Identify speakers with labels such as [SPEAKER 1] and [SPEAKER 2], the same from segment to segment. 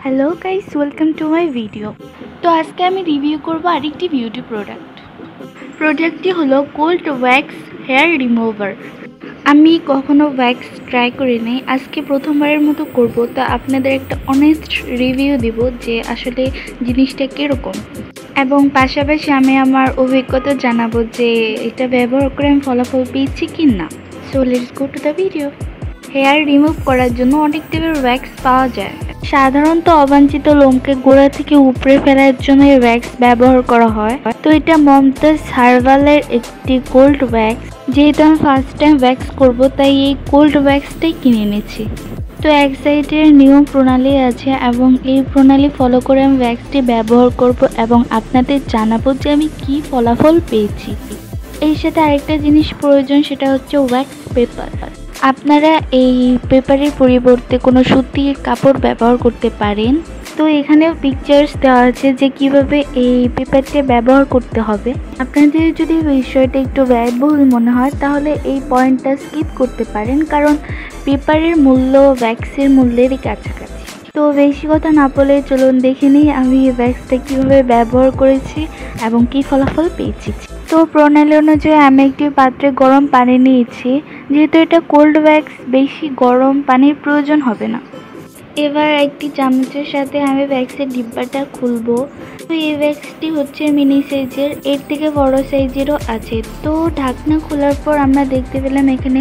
[SPEAKER 1] Hello guys, welcome to my video. তো আজকে আমি রিভিউ করব আরেকটি বিউটি প্রোডাক্টটি হলো কোল্ড ওয়্যাক্স হেয়ার রিমুভার। আমি কখনো ওয়্যাক্স ট্রাই করিনি, আজকে প্রথমবারের মতো করব। তা আপনাদের একটা অনেস্ট রিভিউ দিব যে আসলে জিনিসটা কীরকম, এবং পাশাপাশি আমি আমার অভিজ্ঞতা জানাবো যে এটা ব্যবহার করে আমি ফলাফল পেয়েছি কি না। So let's go to the video. Hair remove করার জন্য অনেক টাইপের ওয়্যাক্স পাওয়া যায়। সাধারণত অবাঞ্ছিত লোমকে গোড়া থেকে উপড়ে ফেলার জন্য এই ওয়্যাক্স ব্যবহার করা হয়। তো এটা মমতাজ হার্বালের একটি কোল্ড ওয়্যাক্স। যেহেতু আমি ফার্স্ট টাইম ওয়্যাক্স করব, তাই এই কোল্ড ওয়্যাক্সটাই কিনে এনেছি। তো এক সাইডের নিয়ম প্রণালী আছে এবং এই প্রণালী ফলো করে আমি ওয়্যাক্সটি ব্যবহার করব এবং আপনাদের জানাবো যে আমি কি ফলাফল পেয়েছি। এর সাথে আরেকটা জিনিস প্রয়োজন, সেটা হচ্ছে ওয়্যাক্স পেপার। আপনারা এই পেপারের পরিবর্তে কোনো সুতির কাপড় ব্যবহার করতে পারেন। তো এখানেও পিকচার্স দেওয়া আছে যে কিভাবে এই পেপারটি ব্যবহার করতে হবে। আপনাদের যদি বিষয়টা একটু ব্যয়বহুল মনে হয় তাহলে এই পয়েন্টটা স্কিপ করতে পারেন, কারণ পেপারের মূল্য ওয়্যাক্সের মূল্যেরই কাছাকাছি। তো বেশি কথা না বলে চলুন দেখে নিই আমি এই ওয়্যাক্সটা কীভাবে ব্যবহার করেছি এবং কী ফলাফল পেয়েছি। তো প্রণালী অনুযায়ী আমি একটি পাত্রে গরম পানি নিয়েছি। যেহেতু এটা কোল্ড ওয়্যাক্স, বেশি গরম পানির প্রয়োজন হবে না। এবার একটি চামচের সাথে আমি ওয়্যাক্সের ডিব্বাটা খুলবো। তো এই ওয়্যাক্সটি হচ্ছে মিনি সাইজের, এর থেকে বড় সাইজেরও আছে। তো ঢাকনা খোলার পর আমরা দেখতে পেলাম এখানে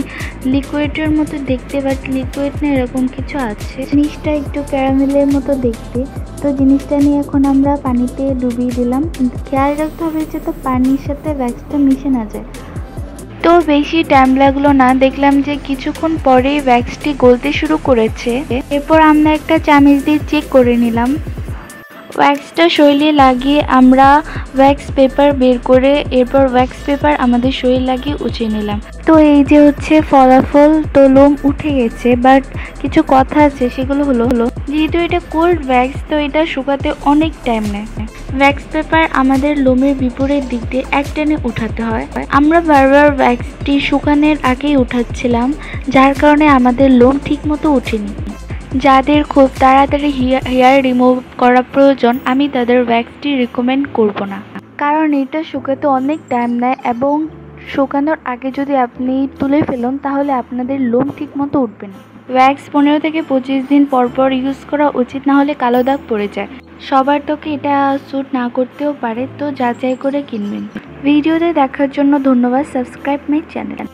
[SPEAKER 1] লিকুইডের মতো দেখতে, বাট লিকুইড না, এরকম কিছু আছে। জিনিসটা একটু ক্যারামেলের মতো দেখতে। তো জিনিসটা নিয়ে এখন আমরা পানিতে ডুবিয়ে দিলাম, কিন্তু খেয়াল রাখতে হবে যাতে পানির সাথে ওয়্যাক্সটা মিশে না যায়। তো বেশি টাইম লাগলো না, দেখলাম যে কিছুক্ষণ পরেই ওয়্যাক্সটি গলতে শুরু করেছে। এরপর আমরা একটা চামচ দিয়ে চেক করে নিলাম। ওয়্যাক্সটা শরীরে লাগিয়ে আমরা ওয়্যাক্স পেপার বের করে এরপর ওয়্যাক্স পেপার আমাদের শরীর লাগিয়ে উঠিয়ে নিলাম। তো এই যে হচ্ছে ফলাফল। তো লোম উঠে গেছে, বাট কিছু কথা আছে, সেগুলো হলো যেহেতু এটা কোল্ড ওয়্যাক্স, তো এটা শুকাতে অনেক টাইম নেয়। ওয়্যাক্স পেপার আমাদের লোমের বিপরীত দিক দিয়ে একটানে উঠাতে হয়। আমরা বারবার ওয়্যাক্সটি শুকানোর আগেই উঠাচ্ছিলাম, যার কারণে আমাদের লোম ঠিক মতো ওঠেনি। যাদের খুব তাড়াতাড়ি হেয়ার রিমুভ করা প্রয়োজন, আমি তাদের ওয়্যাক্সটি রিকমেন্ড করব না, কারণ এটা শুকাতে অনেক টাইম নেয় এবং শুকানোর আগে যদি আপনি তুলে ফেলুন তাহলে আপনাদের লোম ঠিক মতো উঠবে না। ওয়্যাক্স 15 থেকে 25 দিন পর পর ইউজ করা উচিত, না হলে কালো দাগ পড়ে যায়। সবার ত্বকে এটা স্যুট না করতেও পারে, তো যাচাই করে কিনবেন। ভিডিওতে দেখার জন্য ধন্যবাদ। Subscribe my channel.